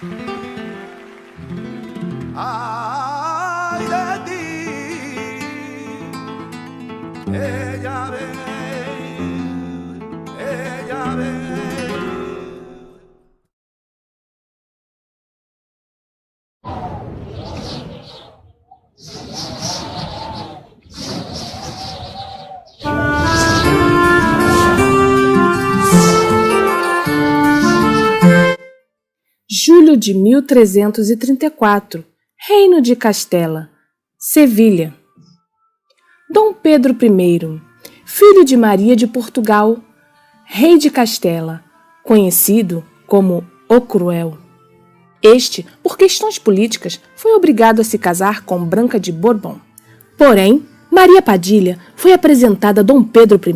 Ay de ti, ella ve, ella ve. Julho de 1334, Reino de Castela, Sevilha. Dom Pedro I, filho de Maria de Portugal, rei de Castela, conhecido como o Cruel. Este, por questões políticas, foi obrigado a se casar com Branca de Borbón. Porém, Maria Padilha foi apresentada a Dom Pedro I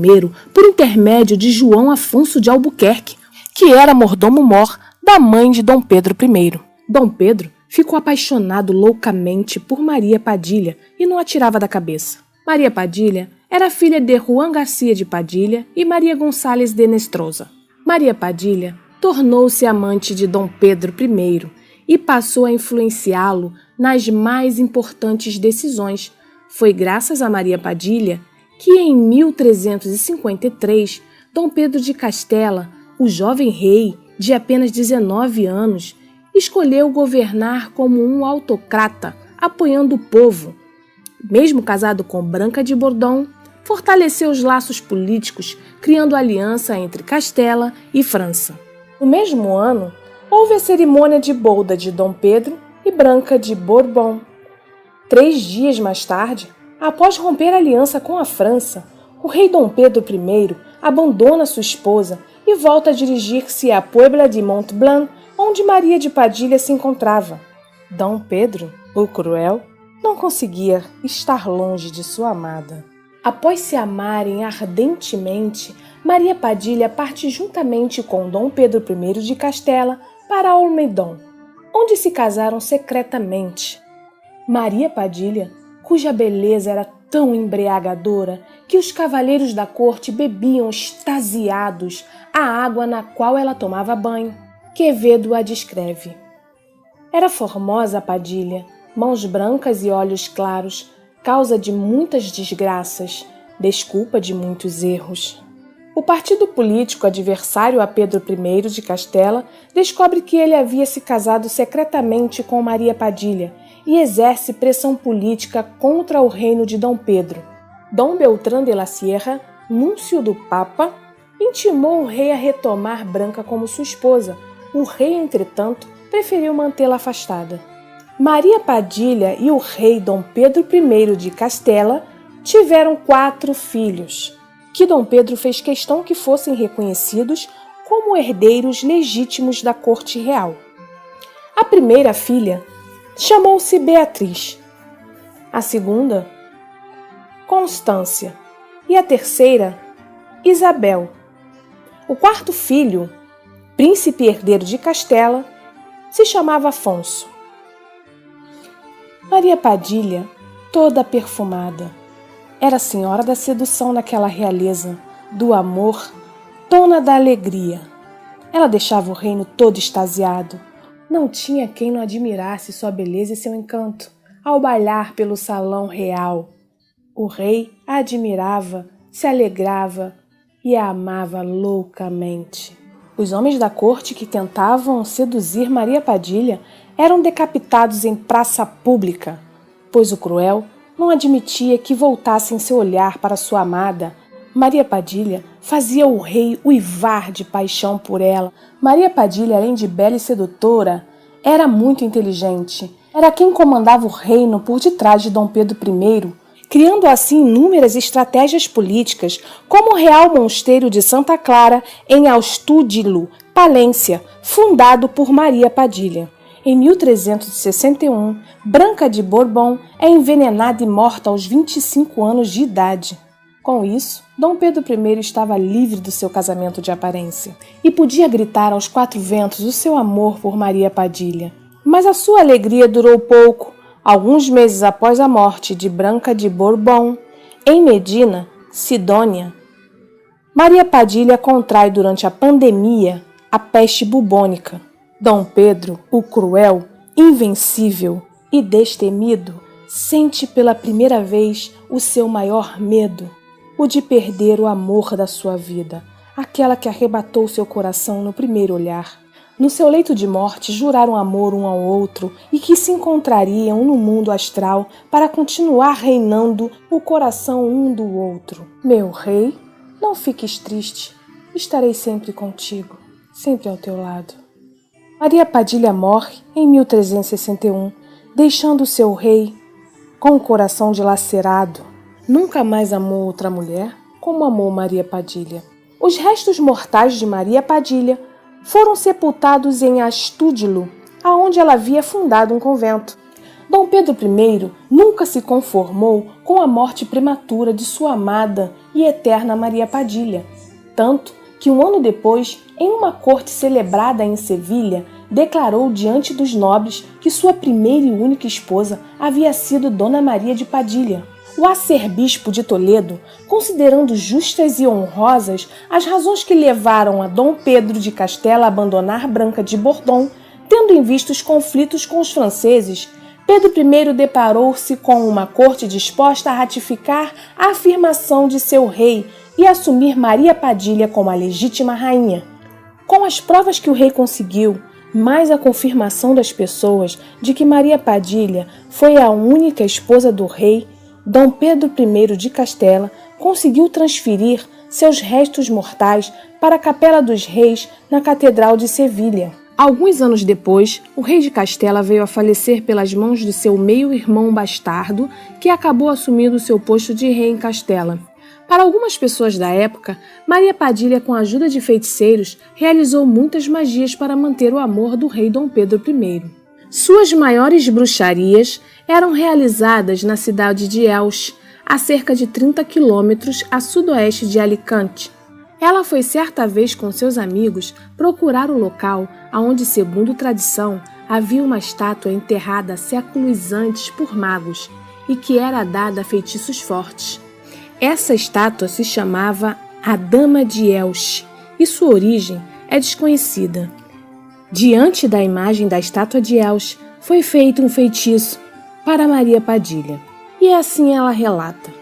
por intermédio de João Afonso de Albuquerque, que era mordomo-mor da mãe de Dom Pedro I. Dom Pedro ficou apaixonado loucamente por Maria Padilha e não a tirava da cabeça. Maria Padilha era filha de Juan Garcia de Padilha e Maria Gonçalves de Nestrosa. Maria Padilha tornou-se amante de Dom Pedro I e passou a influenciá-lo nas mais importantes decisões. Foi graças a Maria Padilha que, em 1353, Dom Pedro de Castela, o jovem rei de apenas 19 anos, escolheu governar como um autocrata, apoiando o povo. Mesmo casado com Branca de Borbón, fortaleceu os laços políticos, criando aliança entre Castela e França. No mesmo ano, houve a cerimônia de boda de Dom Pedro e Branca de Borbón. 3 dias mais tarde, após romper a aliança com a França, o rei Dom Pedro I abandona sua esposa e volta a dirigir-se à Puebla de Montblanc, onde Maria de Padilha se encontrava. Dom Pedro, o Cruel, não conseguia estar longe de sua amada. Após se amarem ardentemente, Maria Padilha parte juntamente com Dom Pedro I de Castela para Olmedon, onde se casaram secretamente. Maria Padilha, cuja beleza era tão embriagadora que os cavalheiros da corte bebiam extasiados a água na qual ela tomava banho. Quevedo a descreve. Era formosa a Padilha, mãos brancas e olhos claros, causa de muitas desgraças, desculpa de muitos erros. O partido político adversário a Pedro I de Castela descobre que ele havia se casado secretamente com Maria Padilha e exerce pressão política contra o reino de Dom Pedro. Dom Beltrán de la Sierra, núncio do Papa, intimou o rei a retomar Branca como sua esposa. O rei, entretanto, preferiu mantê-la afastada. Maria Padilha e o rei Dom Pedro I de Castela tiveram 4 filhos, que Dom Pedro fez questão que fossem reconhecidos como herdeiros legítimos da corte real. A primeira filha chamou-se Beatriz, a segunda, Constância, e a terceira, Isabel. O 4º filho, príncipe herdeiro de Castela, se chamava Afonso. Maria Padilha, toda perfumada, era a senhora da sedução naquela realeza, do amor, dona da alegria. Ela deixava o reino todo extasiado. Não tinha quem não admirasse sua beleza e seu encanto ao bailar pelo salão real. O rei a admirava, se alegrava e a amava loucamente. Os homens da corte que tentavam seduzir Maria Padilha eram decapitados em praça pública, pois o Cruel não admitia que voltassem seu olhar para sua amada. Maria Padilha fazia o rei uivar de paixão por ela. Maria Padilha, além de bela e sedutora, era muito inteligente. Era quem comandava o reino por detrás de Dom Pedro I, criando assim inúmeras estratégias políticas, como o Real Mosteiro de Santa Clara, em Astúdilo, Palência, fundado por Maria Padilha. Em 1361, Branca de Borbón é envenenada e morta aos 25 anos de idade. Com isso, Dom Pedro I estava livre do seu casamento de aparência e podia gritar aos 4 ventos o seu amor por Maria Padilha. Mas a sua alegria durou pouco. Alguns meses após a morte de Branca de Borbón, em Medina, Sidônia, Maria Padilha contrai durante a pandemia a peste bubônica. Dom Pedro, o cruel, invencível e destemido, sente pela primeira vez o seu maior medo, o de perder o amor da sua vida, aquela que arrebatou seu coração no primeiro olhar. No seu leito de morte, juraram amor um ao outro e que se encontrariam no mundo astral para continuar reinando o coração um do outro. Meu rei, não fiques triste, estarei sempre contigo, sempre ao teu lado. Maria Padilha morre em 1361, deixando seu rei com o coração dilacerado. Nunca mais amou outra mulher como amou Maria Padilha. Os restos mortais de Maria Padilha foram sepultados em Astúdilo, aonde ela havia fundado um convento. Dom Pedro I nunca se conformou com a morte prematura de sua amada e eterna Maria Padilha, tanto que um ano depois, em uma corte celebrada em Sevilha, declarou diante dos nobres que sua primeira e única esposa havia sido Dona Maria de Padilha. O arcebispo de Toledo, considerando justas e honrosas as razões que levaram a Dom Pedro de Castela a abandonar Branca de Bordon, tendo em vista os conflitos com os franceses, Pedro I deparou-se com uma corte disposta a ratificar a afirmação de seu rei e assumir Maria Padilha como a legítima rainha. Com as provas que o rei conseguiu, mais a confirmação das pessoas de que Maria Padilha foi a única esposa do rei, Dom Pedro I de Castela conseguiu transferir seus restos mortais para a Capela dos Reis na Catedral de Sevilha. Alguns anos depois, o rei de Castela veio a falecer pelas mãos de seu meio-irmão bastardo, que acabou assumindo seu posto de rei em Castela. Para algumas pessoas da época, Maria Padilha, com a ajuda de feiticeiros, realizou muitas magias para manter o amor do rei Dom Pedro I. Suas maiores bruxarias eram realizadas na cidade de Elche, a cerca de 30 quilômetros a sudoeste de Alicante. Ela foi certa vez com seus amigos procurar o local onde, segundo tradição, havia uma estátua enterrada séculos antes por magos e que era dada a feitiços fortes. Essa estátua se chamava a Dama de Elche e sua origem é desconhecida. Diante da imagem da estátua de Elche foi feito um feitiço para Maria Padilha, e assim ela relata: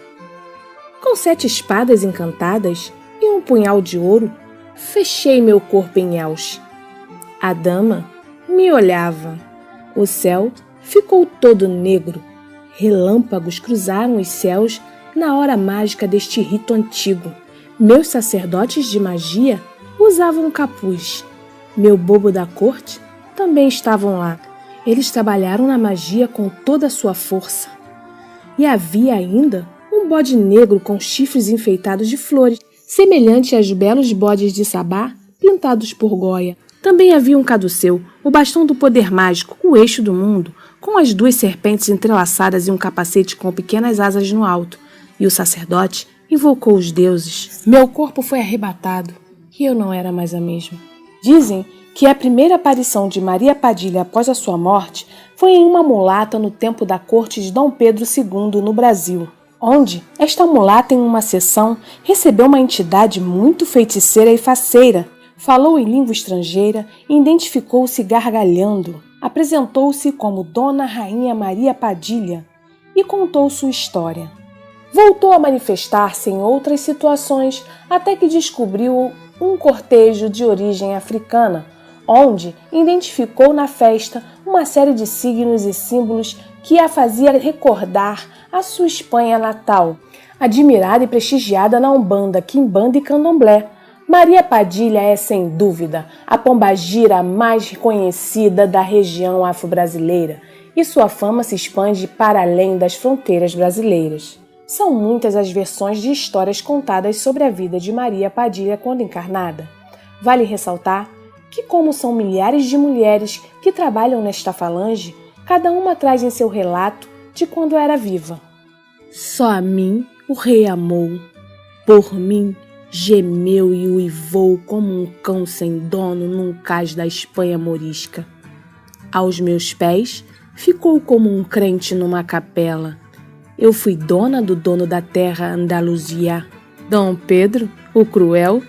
com 7 espadas encantadas e um punhal de ouro, fechei meu corpo em Elche. A dama me olhava. O céu ficou todo negro. Relâmpagos cruzaram os céus na hora mágica deste rito antigo. Meus sacerdotes de magia usavam capuz. Meu bobo da corte também estavam lá. Eles trabalharam na magia com toda a sua força. E havia ainda um bode negro com chifres enfeitados de flores, semelhante aos belos bodes de Sabá pintados por Goya. Também havia um caduceu, o bastão do poder mágico, o eixo do mundo, com as 2 serpentes entrelaçadas e um capacete com pequenas asas no alto. E o sacerdote invocou os deuses. Meu corpo foi arrebatado e eu não era mais a mesma. Dizem que a primeira aparição de Maria Padilha após a sua morte foi em uma mulata no tempo da corte de Dom Pedro II no Brasil, onde esta mulata, em uma sessão, recebeu uma entidade muito feiticeira e faceira, falou em língua estrangeira e identificou-se gargalhando. Apresentou-se como Dona Rainha Maria Padilha e contou sua história. Voltou a manifestar-se em outras situações até que descobriu um cortejo de origem africana, onde identificou na festa uma série de signos e símbolos que a fazia recordar a sua Espanha natal, admirada e prestigiada na Umbanda, Quimbanda e Candomblé. Maria Padilha é, sem dúvida, a pombagira mais reconhecida da região afro-brasileira e sua fama se expande para além das fronteiras brasileiras. São muitas as versões de histórias contadas sobre a vida de Maria Padilha quando encarnada. Vale ressaltar que, como são milhares de mulheres que trabalham nesta falange, cada uma traz em seu relato de quando era viva. Só a mim o rei amou, por mim gemeu e uivou como um cão sem dono num cais da Espanha morisca. Aos meus pés ficou como um crente numa capela. Eu fui dona do dono da terra Andaluzia. Dom Pedro, o cruel,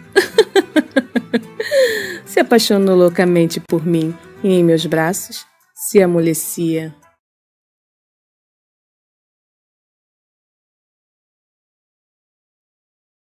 se apaixonou loucamente por mim, e em meus braços se amolecia.